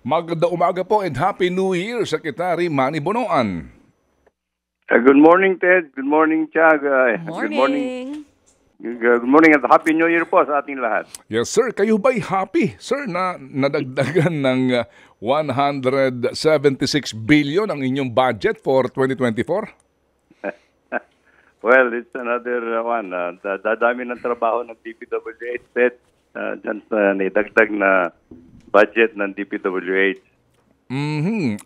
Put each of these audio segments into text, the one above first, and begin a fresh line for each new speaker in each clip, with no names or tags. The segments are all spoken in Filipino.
Maganda umaga po and Happy New Year, Secretary Manny Bonoan.
Good morning, Ted. Good morning, Chag.
Morning.
Good morning at Happy New Year po sa ating lahat.
Yes, sir. Kayo ba'y happy, sir, na nadagdagan ng 176 billion ang inyong budget for 2024?
Well, it's another one. Dadami ng trabaho ng DPWH, Ted. Dyan sa naidagdag na budget ng DPWH.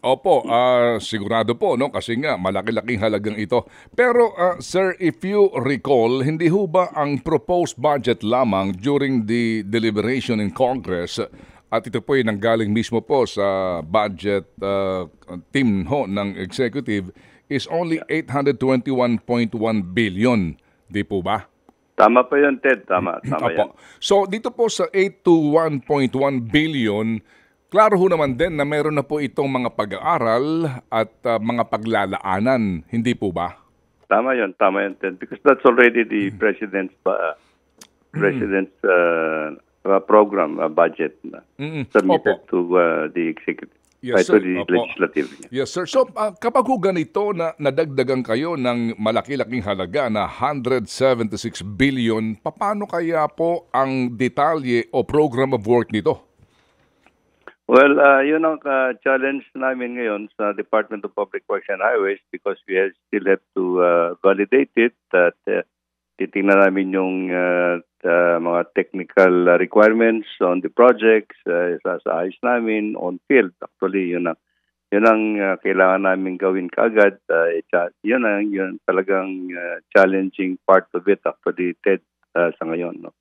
Opo, sigurado po, no? Kasi nga, malaki-laking halagang ito. Pero, sir, if you recall, hindi ho ba ang proposed budget lamang during the deliberation in Congress, at ito po ay nanggaling mismo po sa budget team ho ng executive, is only 821.1 billion. Di po ba?
Tama pa yun, Ted. Tama
Opo.
yan.
So, dito po sa 821.1 billion, klaro ho naman din na meron na po itong mga pag-aaral at mga paglalaanan, hindi po ba?
Tama yun, Ted. Because that's already the President's program, budget na submitted to the executive.
Yes,
to
sir.
the
Opo.
legislative.
Yes, sir. So, kapag ho ganito na nadagdagan kayo ng malaki-laking halaga na 176 billion, paano kaya po ang detalye o program of work nito?
Well, yun ang challenge namin ngayon sa Department of Public Works and Highways because we still have to validate it. Titingnan namin yung mga technical requirements on the projects, sasaayos namin on field. Actually, yun ang kailangan namin gawin kaagad. Yun talagang challenging part of it actually, Ted, sa ngayon. No?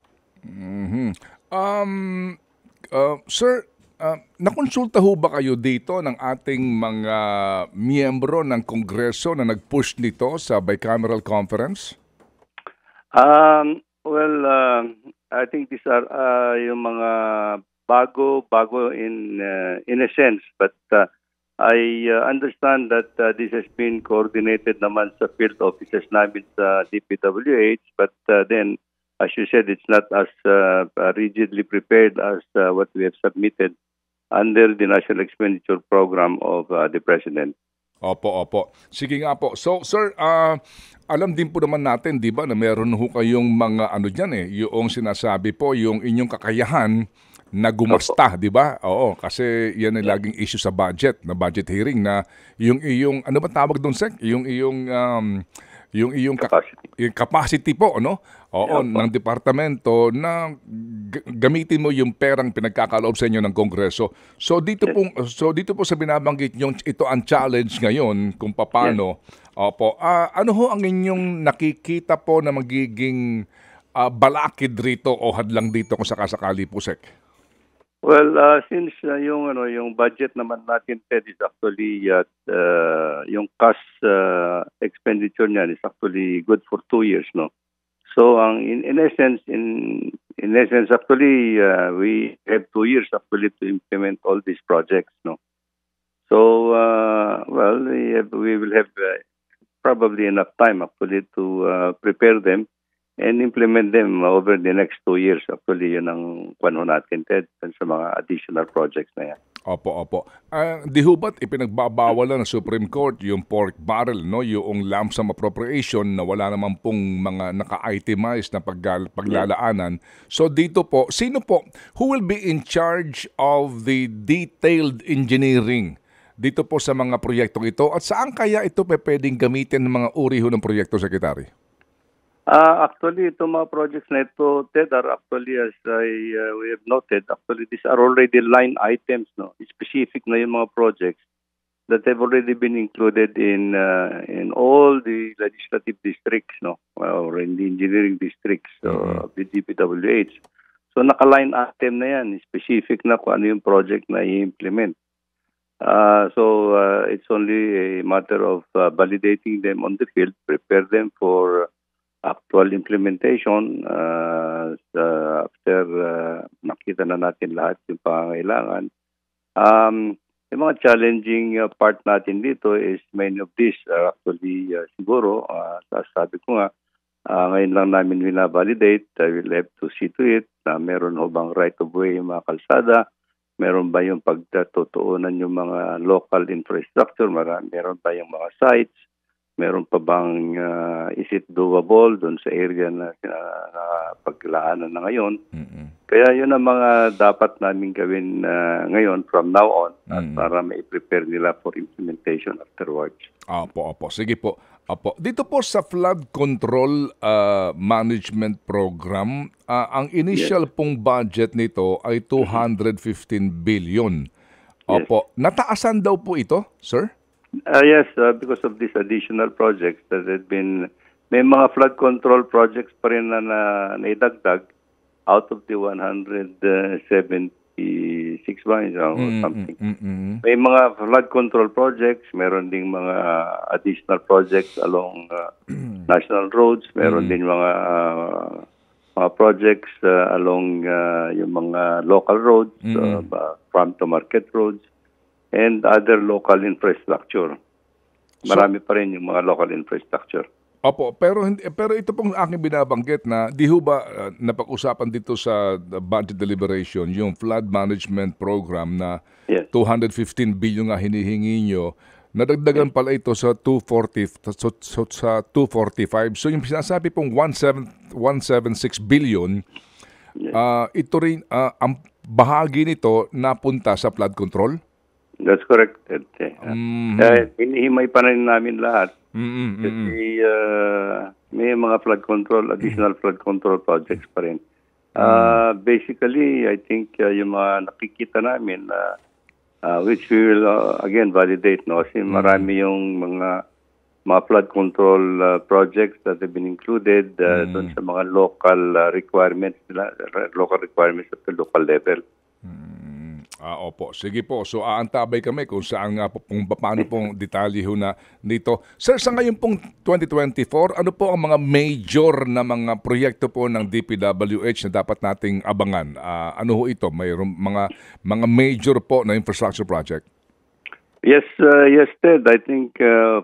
Sir, nakonsulta ho ba kayo dito ng ating mga miyembro ng Kongreso na nag-push nito sa bicameral conference?
Well, I think these are yung mga bago in a sense, but I understand that this has been coordinated naman sa field offices namin sa DPWH, but then as you said, it's not as rigidly prepared as what we have submitted under the National Expenditure Program of the President.
Opo. Sige nga po. So, sir, alam din po naman natin, di ba, na meron ho kayong mga ano dyan yung sinasabi po, yung inyong kakayahan na gumasta, di ba? Oo, kasi yan ay laging issue sa budget, na budget hearing, na yung iyong, ano ba tawag doon, Sek? Yung iyong capacity po, no? Oo, ng departamento na gamitin mo yung perang pinagkakaloob sa inyo ng Kongreso. So dito po sa binabanggit niyo, ito ang challenge ngayon kung paano. Opo. Ano ho ang inyong nakikita po na magiging balakid rito o hadlang dito kung sakasakali po, Sek?
Well, since yung budget naman natin, Ted, is actually yung cash expenditure niyan is actually good for 2 years, no. So in essence actually we have 2 years actually to implement all these projects, no. So well, we will have probably enough time actually to prepare them and implement them over the next 2 years. Actually, yun ang panahon natin, Ted, sa mga additional projects na yan.
Opo. Di ho ba't ipinagbabawala ng Supreme Court yung pork barrel, no? Yung lump sum appropriation na wala naman pong mga naka-itemize na paglalaanan. So dito po, sino po, who will be in charge of the detailed engineering dito po sa mga proyektong ito? At saan kaya ito pwedeng gamitin ng mga uri ho ng proyekto, Secretary?
Actually, itong mga projects na ito, Ted, are actually, as we have noted, actually these are already line items, no? Specific na yung mga projects that have already been included in all the legislative districts, no? Or in the engineering districts of the DPWH. So naka-line item na yan, specific na kung ano yung project na i-implement. So it's only a matter of validating them on the field, prepare them for actual implementation after nakita na natin lahat yung pangangailangan. Yung mga challenging part natin dito is many of these are actually siguro, sabi ko nga, ngayon lang namin binavalidate. I will have to see to it na meron ho bang right of way yung mga kalsada, Meron ba yung pagtutuunan yung mga local infrastructure? Meron ba yung mga sites? Meron pa bang is it doable doon sa area na paglaanan na ngayon? Kaya yun ang mga dapat namin gawin ngayon from now on at para ma-prepare nila for implementation afterwards.
Opo. Sige po. Opo. Dito po sa flood control management program, ang initial pong budget nito ay 215 billion. Opo. Nataasan daw po ito, sir?
Yes, because of these additional projects that had been, may mga flood control projects pa rin na naidagdag out of the 176 ba or something. May mga flood control projects, meron ding mga additional projects along national roads, meron din mga projects along yung mga local roads, farm to market roads, and other local infrastructure. Marami pa rin yung mga local infrastructure.
Opo, pero ito pong aking binabanggit na di ho ba napag-usapan dito sa budget deliberation yung flood management program na 215 billion nga hinihingi nyo, nadagdagan pala ito sa 245. So yung sinasabi pong 176 billion, ito rin ang bahagi nito napunta sa flood control?
That's correct. Hinihimay pa rin namin lahat. Kasi may mga flood control, additional flood control projects pa rin. Basically, I think yung mga nakikita namin, which we will again validate, no? Kasi marami yung mga flood control projects that have been included doon sa mga local requirements nila, local requirements at the local level.
Opo. Sige po. So aantabay kami kung saan nga po, kung paano pong detalye ho na dito. Sir, sa ngayon pong 2024, ano po ang mga major na mga proyekto po ng DPWH na dapat nating abangan? Ano ho ito? Mayroong mga major po na infrastructure project?
Yes, Ted. I think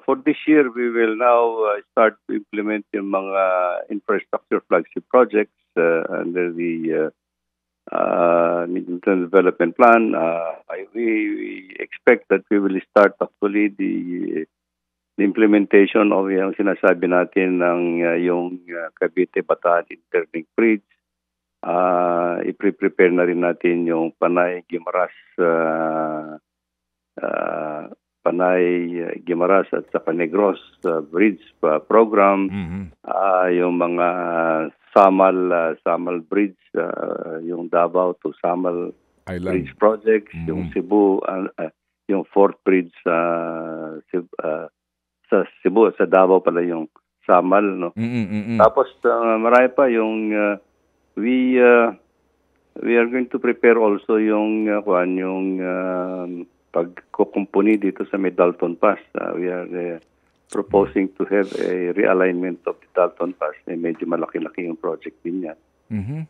for this year, we will now start to implement yung mga infrastructure flagship projects under the Medium-term Development Plan. We expect that we will start actually the implementation of yung sinasabi natin ng yung Cavite-Bataan Interlink Bridge. I-prepare na rin natin yung Panay-Guimaras at saka Negros Bridge program. Yung mga Samal Bridge, yung Davao to Samal Island Bridge projects, yung Cebu, yung Fourth Bridge sa Cebu, sa Davao pala yung Samal, no? Tapos marami pa yung we are going to prepare also yung pagkukumpuni dito sa Dalton Pass. We are proposing to have a realignment of the Dalton Pass. Medyo malaki-laki yung project din yan.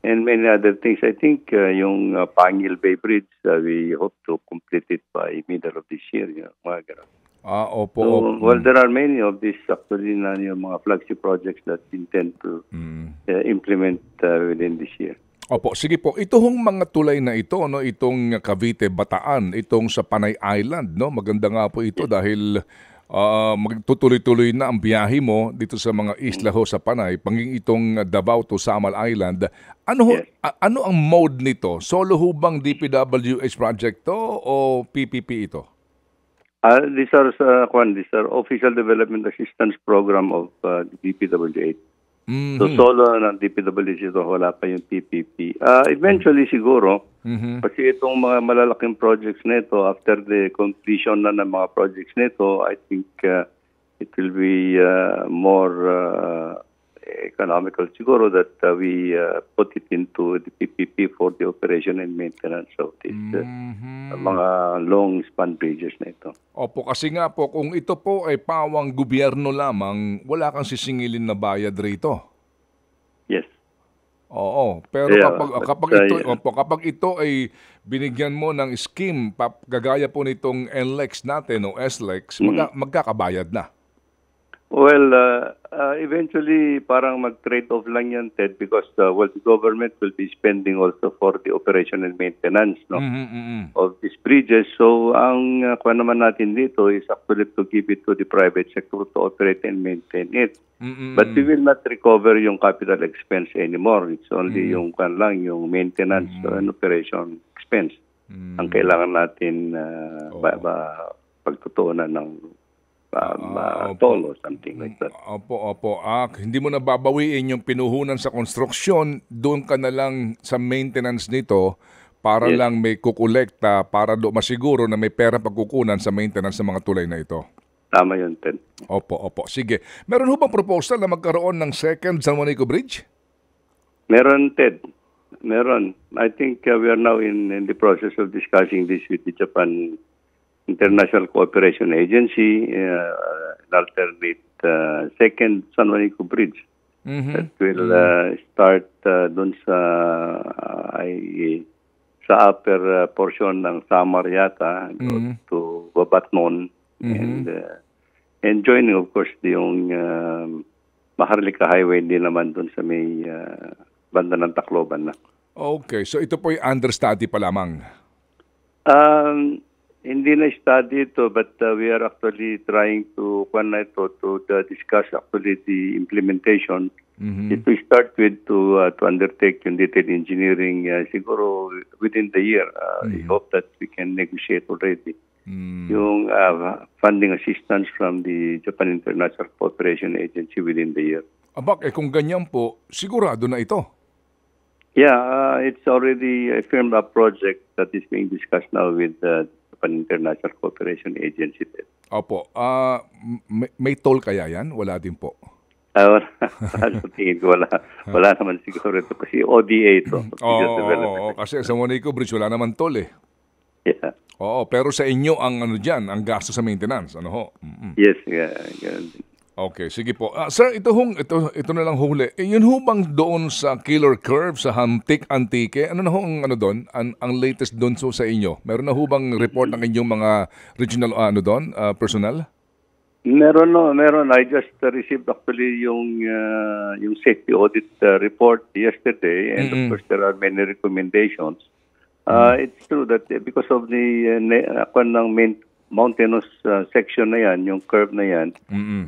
And many other things. I think yung Pangil Bay Bridge, we hope to complete it by middle of this year.
Opo.
So, well, there are many of these actually na yung mga flagship projects that intend to implement within this year.
Opo, sige po. Ito hong mga tulay na ito, no, itong Cavite-Bataan, itong sa Panay Island, no, maganda nga po ito dahil magtutuloy-tuloy na ang biyahe mo dito sa mga isla ho sa Panay, panging itong Davao to Samal Island. Ano ang mode nito? Solo ho bang DPWH project to o PPP ito?
These are Official Development Assistance Program of DPWH. So solo ng DPWH ito, wala pa yung PPP. Eventually siguro, kasi itong mga malalaking projects nito, after the completion na ng mga projects nito, I think it will be more economical siguro that we put it into the PPP for the operation and maintenance of these mga long span bridges na ito.
Opo, kasi nga po, kung ito po ay pawang gobyerno lamang, wala kang sisingilin na bayad rito.
Yes.
Oo, pero kapag ito ay binigyan mo ng scheme, gagaya po nitong NLEX natin o SLEX, magkakabayad na.
Well, eventually, parang mag-trade-off lang yan, Ted, because the government will be spending also for the operation and maintenance, no, of these bridges. So, ang kuha naman natin dito is actually to give it to the private sector to operate and maintain it. But we will not recover yung capital expense anymore. It's only yung yung maintenance and operation expense ang kailangan natin pagtutuunan ng toll or something like that.
Opo. Hindi mo na babawiin yung pinuhunan sa konstruksyon, doon ka na lang sa maintenance nito para lang may kukolekta para masiguro na may pera pagkukunan sa maintenance ng mga tulay na ito.
Tama yun, Ted.
Opo. Sige. Meron ho bang proposal na magkaroon ng second San Juanico Bridge?
Meron, Ted. Meron. I think we are now in the process of discussing this with the Japan International Cooperation Agency, an alternate second San Juanico Bridge that will start dun sa upper portion ng Samar yata to Babatnon and joining of course yung Maharlika Highway din naman dun sa may banda ng Tacloban na.
Okay, so ito po yung understudy pa lamang.
Hindi na study ito, but we are actually trying to discuss actually the implementation. It will start with to undertake yung detailed engineering siguro within the year. We hope that we can negotiate already yung funding assistance from the Japan International Cooperation Agency within the year.
Abak, kung ganyan po, sigurado na ito.
Yeah, it's already a firmed up project that is being discussed now with International Cooperation Agency.
Opo. May toll kaya yan? Wala din po.
Wala naman siguro ito kasi ODA ito.
Kasi sa Juanico Bridge wala naman toll eh.
Yeah.
Oo, pero sa inyo ang diyan, ang gasto sa maintenance, ano ho?
Yes, yeah.
Okay, sige po. Sir, ito na lang huli. Yun ho bang doon sa Killer Curve, sa Hamtik Antique, ano na ho ang doon? Ang latest doon sa inyo? Meron na ho bang report ng inyong mga regional personnel?
Meron. I just received actually yung safety audit report yesterday, and of course there are many recommendations. It's true that because of the main mountainous section na yan, yung curve na yan,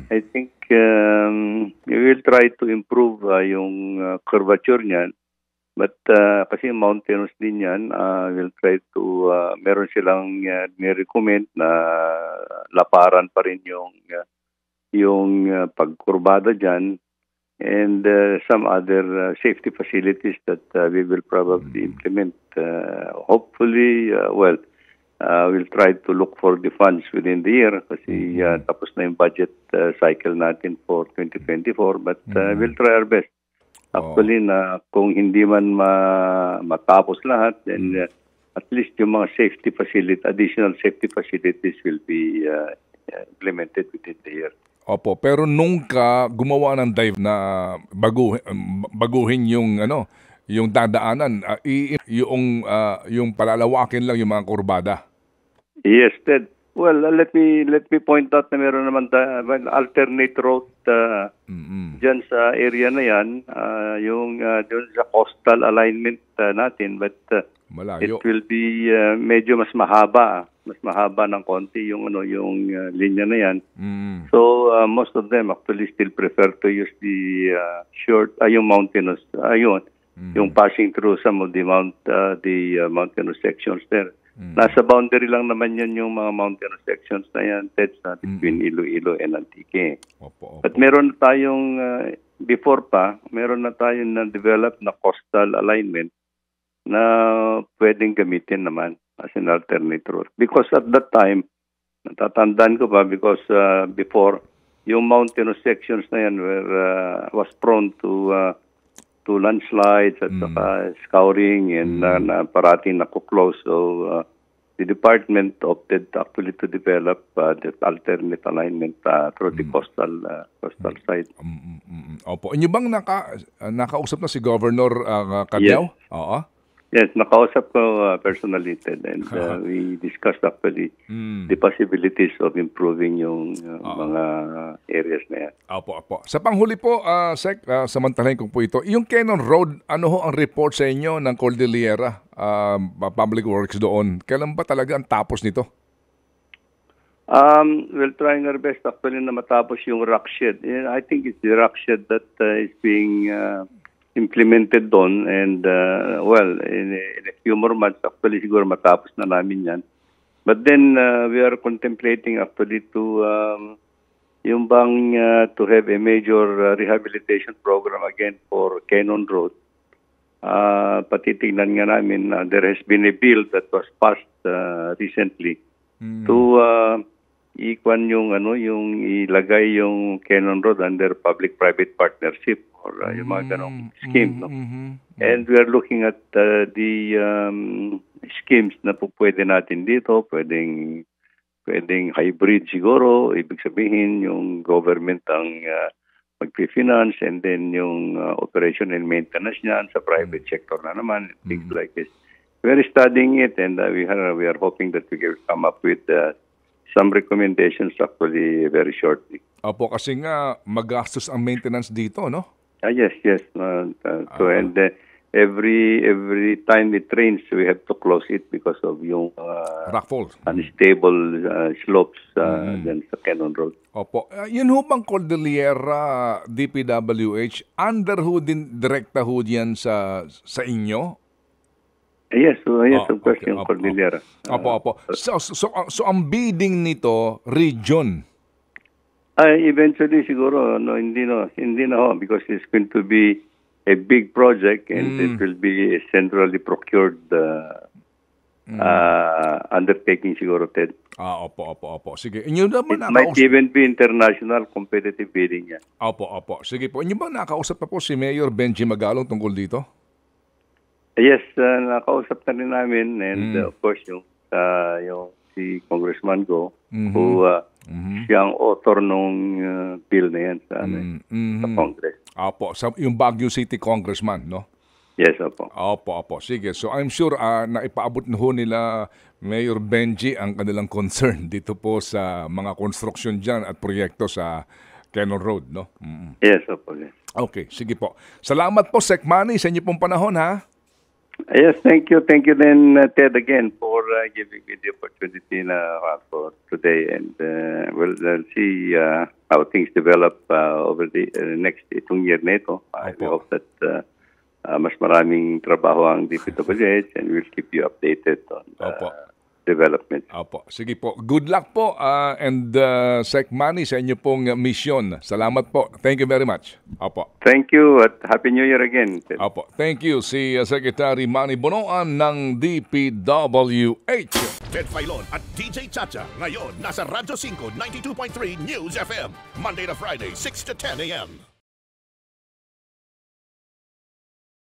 I think we will try to improve yung curvature niyan. But kasi mountainous din yan, we'll try to, meron silang ni-recommend na laparan pa rin yung pagkurbada dyan, and some other safety facilities that we will probably implement. Hopefully, we'll try to look for the funds within the year kasi tapos na yung budget cycle natin for 2024, but we'll try our best. Actually, na kung hindi man matapos lahat, then at least yung mga additional safety facilities will be implemented within the year.
Opo, pero nung ka gumawa ng dive na baguhin yung yung dadaanan, yung palalawakin lang yung mga kurbada. Yes,
Ted. Well, let me point out na meron naman alternate route dyan sa area na yan, yung dun sa coastal alignment natin, but it will be medyo mas mahaba ng konti yung linya na yan. So most of them actually still prefer to use the yung mountainous yung passing through some of the mountainous sections there. Nasa boundary lang naman yan yung mga mountainous sections na yan, Ted, between Iloilo and Antique.
Opo.
But meron na tayong meron na tayong na-develop na coastal alignment na pwedeng gamitin naman as an alternate route. Because at that time, natatandaan ko pa, because before, yung mountainous sections na yan was prone to landslides at saka scouring and parating nako-close. So the department opted actually to develop the alternate alignment through the coastal side.
Opo. Inyo bang nakausap na si Governor Cadyao?
Yes.
Oo.
Yes, nakausap ko personally, Ted, and we discussed actually the possibilities of improving yung mga areas na yan.
Opo. Sa panghuli po, Sec, samantalahin ko po ito. Yung Cannon Road, ano ho ang report sa inyo ng Cordillera Public Works doon? Kailan ba talaga ang tapos nito?
We're trying our best actually na matapos yung rock shed. I think it's the rock shed that is being implemented doon, and in a few more months actually siguro matapos na namin yan. But then we are contemplating actually to yung bang to have a major rehabilitation program again for Cannon Road. Patitignan nga namin, there has been a bill that was passed recently to ikwan yung yung ilagay yung Cannon Road under public-private partnership or yung mga ganong scheme, no? And we are looking at the schemes na po pwede natin dito, pwedeng hybrid siguro, ibig sabihin yung government ang mag-finance, and then yung operation and maintenance niyan sa private sector na naman, things like this. We are studying it, and we are hoping that we can come up with some recommendations actually very shortly.
Opo, kasi nga magastos ang maintenance dito, no?
Yes. And every time it rains, we have to close it because of yung
rockfall,
unstable slopes then sa Cannon Road.
Opo. Yun ho bang Cordillera DPWH, under ho din, direkta ho yan sa inyo?
Yes, of course, yung Cordillera.
Opo. So ang bidding nito, region?
Eventually siguro hindi na ho, because it's going to be a big project, and it will be a centrally procured undertaking siguro, Ted.
Opo. Sige. Inyo naman
It might even be international competitive bidding yan.
Opo. Sige po. Inyo ba nakausap na po si Mayor Benji Magalong tungkol dito?
Yes, nakausap na rin namin, and of course yung si Congressman Go, who siyang author nung bill na yan sa Congress.
Opo, yung Baguio City Congressman, no?
Yes, opo.
Opo. Sige, so I'm sure na ipaabot na ho nila Mayor Benji ang kanilang concern dito po sa mga construction dyan at proyekto sa Cannon Road, no?
Yes, opo. Yes.
Okay, sige po. Salamat po, Sec Manny, sa inyo pong panahon, ha?
Yes, thank you. Thank you then, Ted, again for giving me the opportunity for today. And we'll see how things develop over the next itong year na ito. I hope that mas maraming trabaho ang DPWH, and we'll keep you updated on development.
Opo. Sige po. Good luck po, and Sec Manny, sa inyo pong mission. Salamat po. Thank you very much. Opo.
Thank you at Happy New Year again.
Opo. Thank you, si Secretary Manny Bonoan ng DPWH.
Ted Filon at DJ Chacha ngayon nasa Radyo 5 92.3 News FM Monday to Friday 6 to 10 a.m.